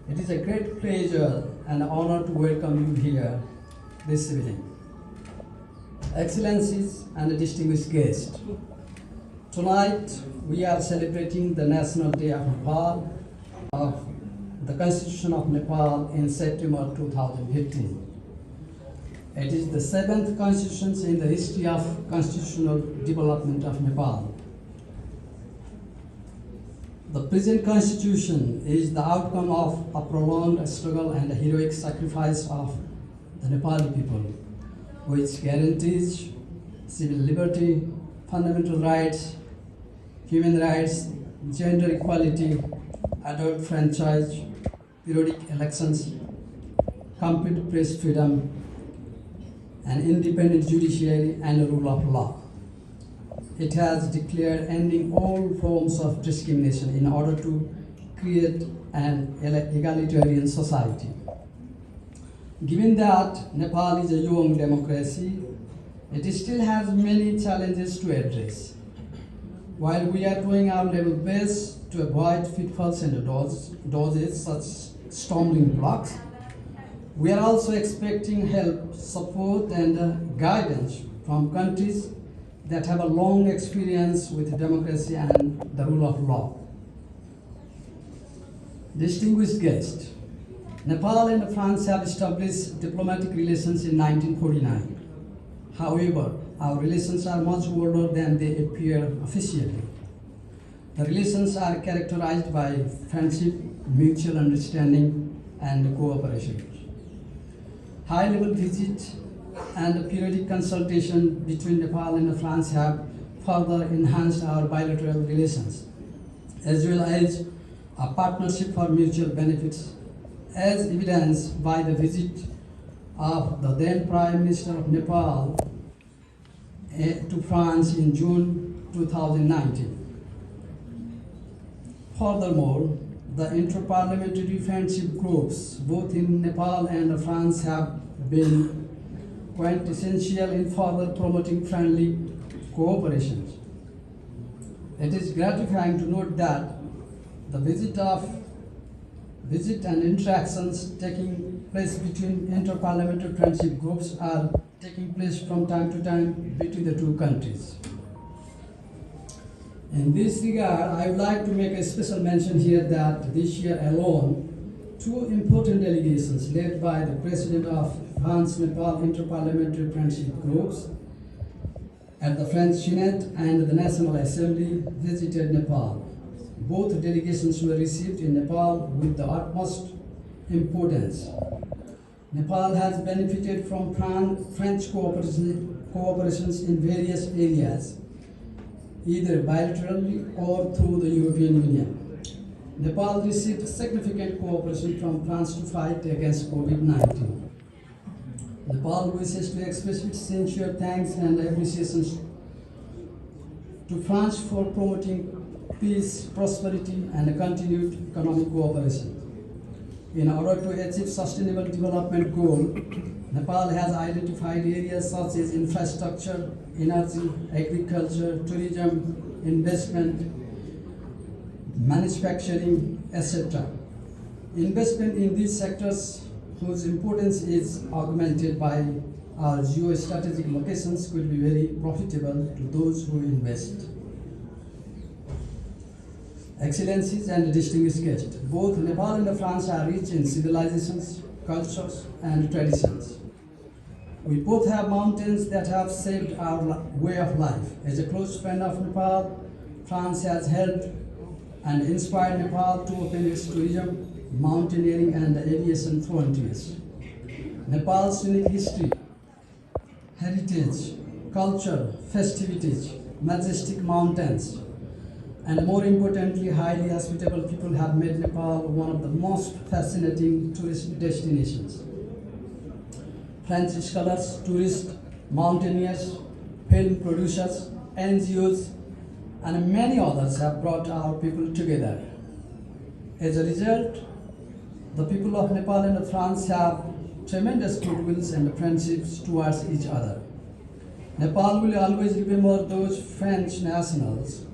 It is a great pleasure and honor to welcome you here this evening. Excellencies and distinguished guests, tonight we are celebrating the National Day of Nepal, of the Constitution of Nepal in September 2015. It is the seventh constitution in the history of constitutional development of Nepal. The present constitution is the outcome of a prolonged struggle and a heroic sacrifice of the Nepali people, which guarantees civil liberty, fundamental rights, human rights, gender equality, adult franchise, periodic elections, complete press freedom, an independent judiciary, and a rule of law. It has declared ending all forms of discrimination in order to create an egalitarian society. Given that Nepal is a young democracy, it still has many challenges to address. While we are doing our level best to avoid pitfalls and dodges such stumbling blocks, we are also expecting help, support, and guidance from countries that have a long experience with democracy and the rule of law. Distinguished guests, Nepal and France have established diplomatic relations in 1949. However, our relations are much older than they appear officially. The relations are characterized by friendship, mutual understanding, and cooperation. High-level visits and periodic consultation between Nepal and France have further enhanced our bilateral relations, as well as a partnership for mutual benefits, as evidenced by the visit of the then Prime Minister of Nepal to France in June 2019. Furthermore, the inter-parliamentary friendship groups, both in Nepal and France, have been quite essential in further promoting friendly cooperation. It is gratifying to note that the visit and interactions taking place between inter-parliamentary friendship groups are taking place from time to time between the two countries. In this regard, I would like to make a special mention here that this year alone, two important delegations led by the President of France-Nepal Inter-Parliamentary Friendship Groups at the French Senate and the National Assembly visited Nepal. Both delegations were received in Nepal with the utmost importance. Nepal has benefited from French cooperations in various areas, either bilaterally or through the European Union. Nepal received significant cooperation from France to fight against COVID-19. Nepal wishes to express its sincere thanks and appreciation to France for promoting peace, prosperity, and continued economic cooperation. In order to achieve sustainable development goal, Nepal has identified areas such as infrastructure, energy, agriculture, tourism, investment, manufacturing, etc. Investment in these sectors, whose importance is augmented by our geostrategic locations, could be very profitable to those who invest. Excellencies and distinguished guests, both Nepal and France are rich in civilizations, cultures, and traditions. We both have mountains that have shaped our way of life. As a close friend of Nepal, France has helped and inspired Nepal to open its tourism, mountaineering, and aviation frontiers. Nepal's unique history, heritage, culture, festivities, majestic mountains, and more importantly, highly hospitable people have made Nepal one of the most fascinating tourist destinations. French scholars, tourists, mountaineers, film producers, NGOs, and many others have brought our people together. As a result, the people of Nepal and France have tremendous goodwills and friendships towards each other. Nepal will always remember those French nationals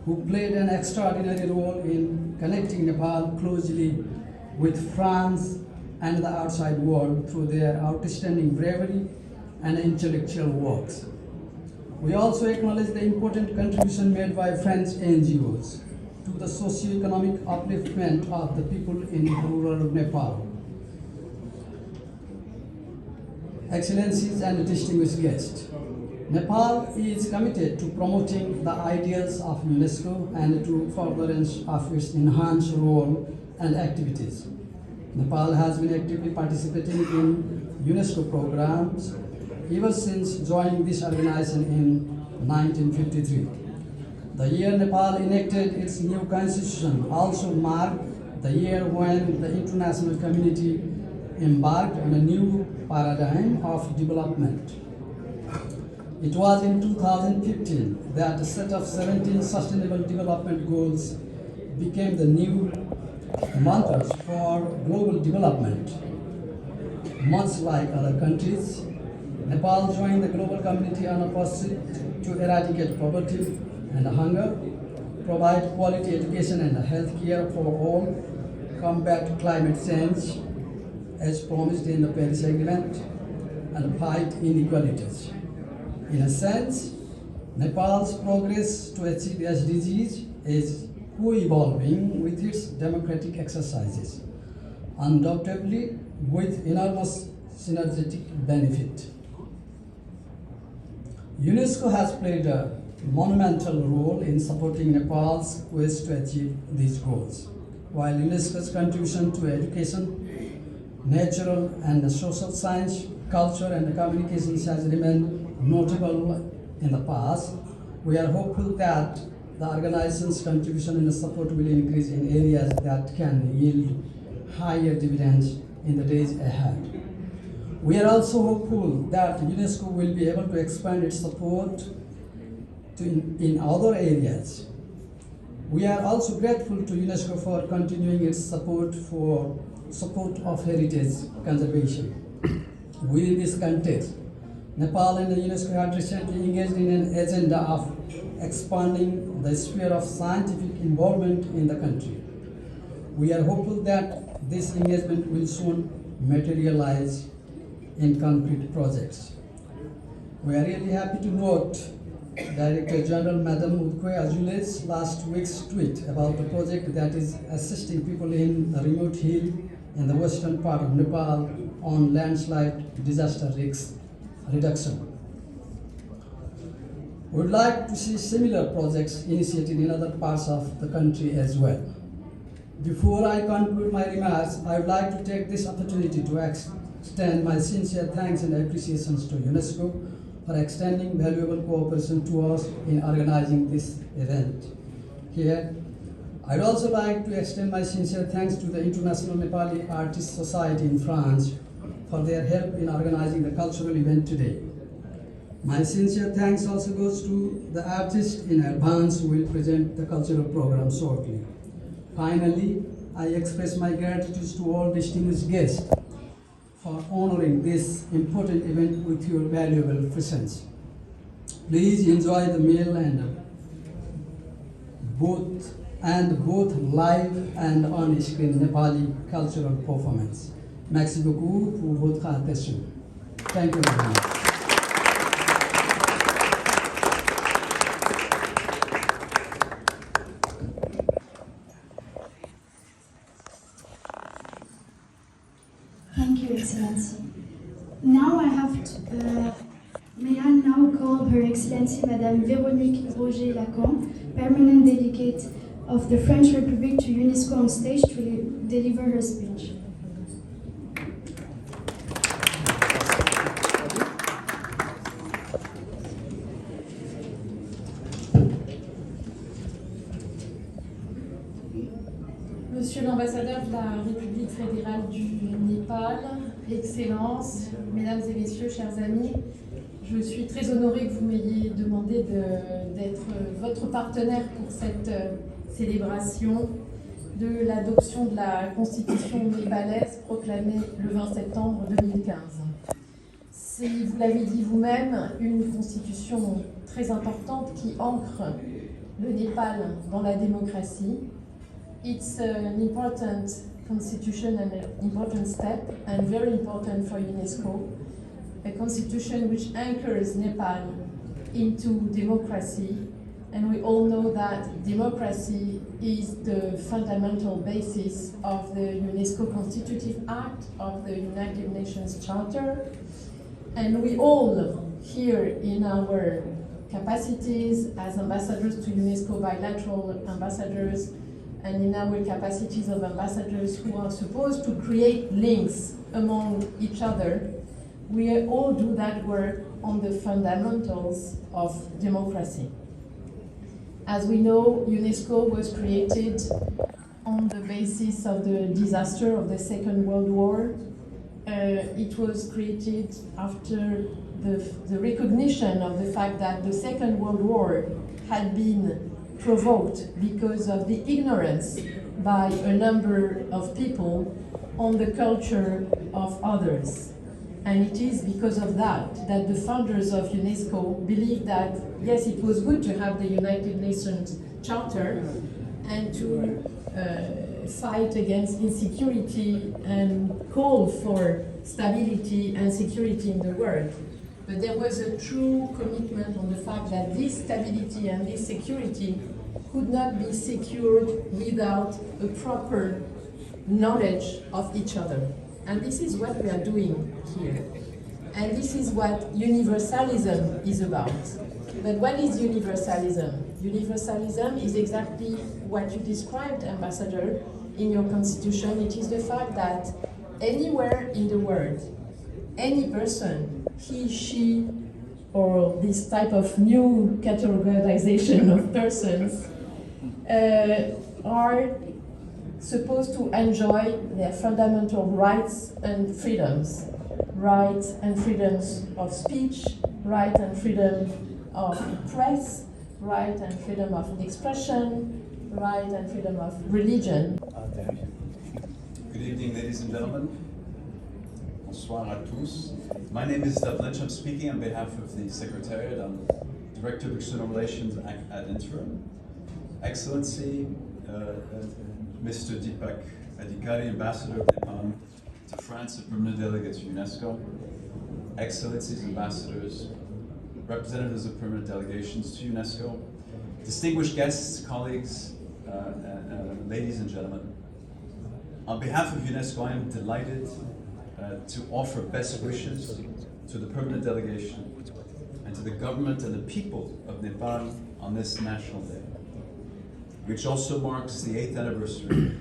who played an extraordinary role in connecting Nepal closely with France and the outside world through their outstanding bravery and intellectual works. We also acknowledge the important contribution made by French NGOs to the socio-economic upliftment of the people in rural Nepal. Excellencies and distinguished guests, Nepal is committed to promoting the ideals of UNESCO and to furtherance of its enhanced role and activities. Nepal has been actively participating in UNESCO programs ever since joining this organization in 1953. The year Nepal enacted its new constitution also marked the year when the international community embarked on a new paradigm of development. It was in 2015 that a set of 17 Sustainable Development Goals became the new mantras for global development. Much like other countries, Nepal joined the global community on a pursuit to eradicate poverty and hunger, provide quality education and health care for all, combat climate change as promised in the Paris Agreement, and fight inequalities. In a sense, Nepal's progress to achieve SDGs is co-evolving with its democratic exercises, undoubtedly with enormous synergetic benefit. UNESCO has played a monumental role in supporting Nepal's quest to achieve these goals. While UNESCO's contribution to education, natural and social science, culture and communications has remained notable in the past, we are hopeful that the organization's contribution and support will increase in areas that can yield higher dividends in the days ahead. We are also hopeful that UNESCO will be able to expand its support in other areas. We are also grateful to UNESCO for continuing its support of heritage conservation. Within this context, Nepal and the UNESCO have recently engaged in an agenda of expanding the sphere of scientific involvement in the country. We are hopeful that this engagement will soon materialize in concrete projects. We are really happy to note Director General Madam Udkoy Azule's last week's tweet about the project that is assisting people in a remote hill in the western part of Nepal on landslide disaster risk reduction. We would like to see similar projects initiated in other parts of the country as well. Before I conclude my remarks, I would like to take this opportunity to extend my sincere thanks and appreciations to UNESCO for extending valuable cooperation to us in organizing this event. Here, I'd also like to extend my sincere thanks to the International Nepali Artists Society in France for their help in organizing the cultural event today. My sincere thanks also goes to the artists in advance who will present the cultural program shortly. Finally, I express my gratitude to all distinguished guests for honoring this important event with your valuable presence. Please enjoy the meal and both live and on-screen Nepali cultural performance. Merci beaucoup pour votre attention. Thank you very much. Thank you, Excellency. Now I have may I now call Her Excellency Madame Véronique Roger-Lacan, Permanent Delegate of the French Republic to UNESCO on stage to deliver her speech. Monsieur l'ambassadeur de la République fédérale du Népal, Excellences, Mesdames et Messieurs, chers amis, je suis très honorée que vous m'ayez demandé d'être votre partenaire pour cette célébration de l'adoption de la Constitution népalaise proclamée le 20 septembre 2015. C'est, vous l'avez dit vous-même, une constitution très importante qui ancre le Népal dans la démocratie. It's an important constitution an important step and very important for UNESCO, a constitution which anchors Nepal into democracy. And we all know that democracy is the fundamental basis of the UNESCO Constitutive Act, of the United Nations Charter. And we all here in our capacities as ambassadors to UNESCO, bilateral ambassadors, and in our capacities of ambassadors who are supposed to create links among each other, we all do that work on the fundamentals of democracy. As we know, UNESCO was created on the basis of the disaster of the Second World War. It was created after the recognition of the fact that the Second World War had been provoked because of the ignorance by a number of people on the culture of others. And it is because of that that the founders of UNESCO believed that, yes, it was good to have the United Nations Charter and to fight against insecurity and call for stability and security in the world. But there was a true commitment on the fact that this stability and this security could not be secured without a proper knowledge of each other. And this is what we are doing here. And this is what universalism is about. But what is universalism? Universalism is exactly what you described, Ambassador, in your constitution. It is the fact that anywhere in the world, any person, he, she, or this type of new categorization of persons are supposed to enjoy their fundamental rights and freedoms. Rights and freedoms of speech, right and freedom of press, right and freedom of expression, right and freedom of religion. Good evening, ladies and gentlemen. Bonsoir à tous. My name is Doug Lynch. I'm speaking on behalf of the Secretariat. I'm Director of External Relations at Interim. Excellency, Mr. Deepak Adhikari, Ambassador of Nepal to France, a permanent delegate to UNESCO. Excellencies, ambassadors, representatives of permanent delegations to UNESCO, distinguished guests, colleagues, ladies and gentlemen. On behalf of UNESCO, I am delighted to offer best wishes to the permanent delegation and to the government and the people of Nepal on this National Day, which also marks the 8th anniversary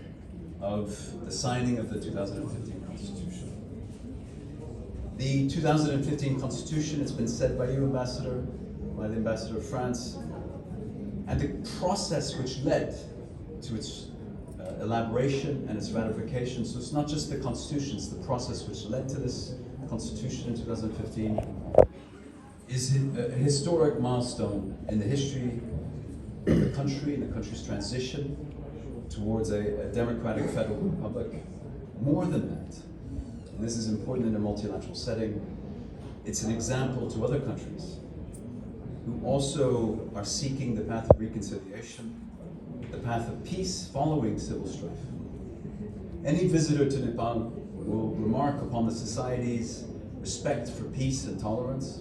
of the signing of the 2015 Constitution. The 2015 Constitution, it's been said by you, Ambassador, by the Ambassador of France, and the process which led to its elaboration and its ratification. So it's not just the Constitution, it's the process which led to this Constitution in 2015, is a historic milestone in the history of the country's transition towards a democratic federal republic. More than that, and this is important in a multilateral setting, it's an example to other countries who also are seeking the path of reconciliation, the path of peace following civil strife. Any visitor to Nepal will remark upon the society's respect for peace and tolerance,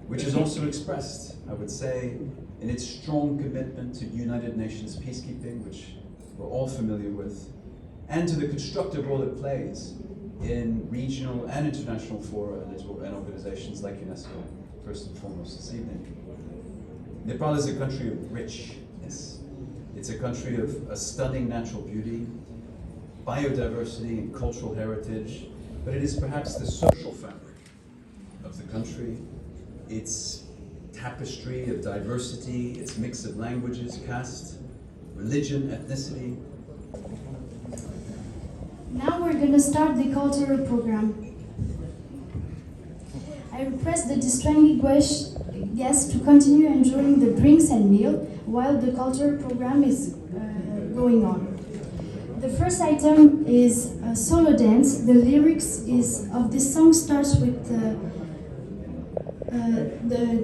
which is also expressed, I would say, in its strong commitment to United Nations peacekeeping, which we're all familiar with, and to the constructive role it plays in regional and international fora and organizations like UNESCO, first and foremost this evening. Nepal is a country of richness. It's a country of a stunning natural beauty, biodiversity and cultural heritage, but it is perhaps the social fabric of the country. Its tapestry of diversity, its mix of languages, caste, religion, ethnicity. Now we're going to start the cultural program. I request the distinguished guests to continue enjoying the drinks and meal while the cultural program is going on. The first item is a solo dance. The lyrics of this song starts with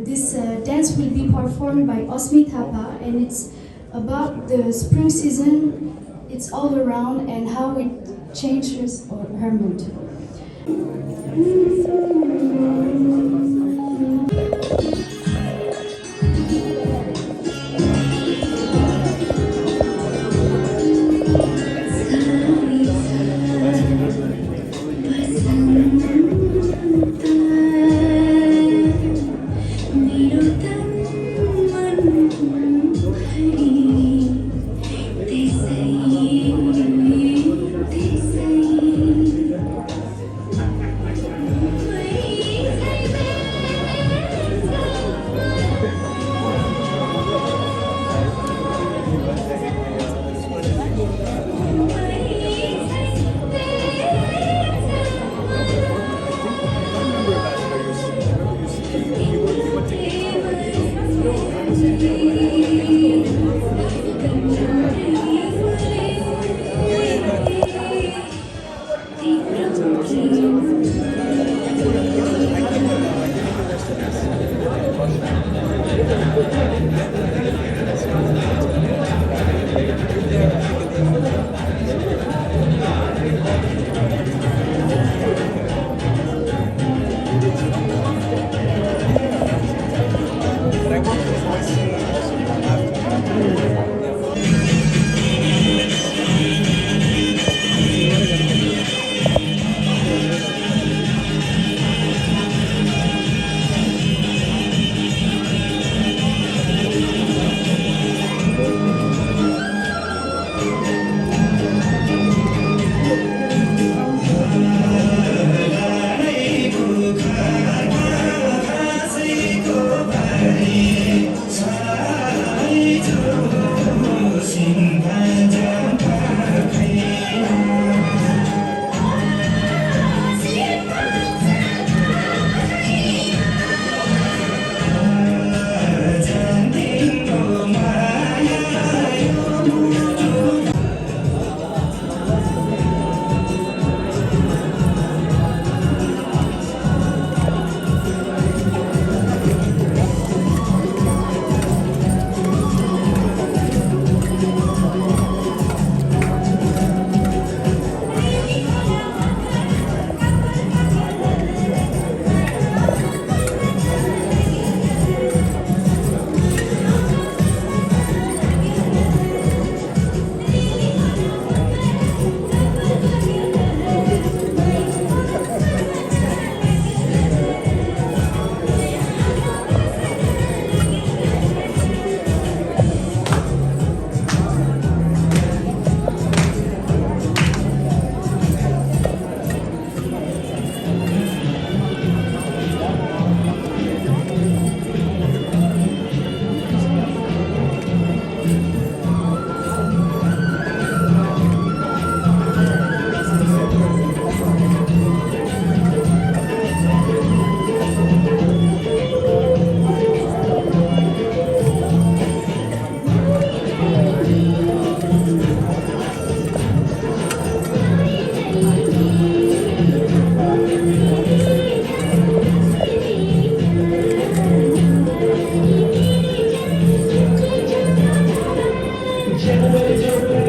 this dance will be performed by Osmi Thapa, and it's about the spring season it's all around and how it changes her mood. Generation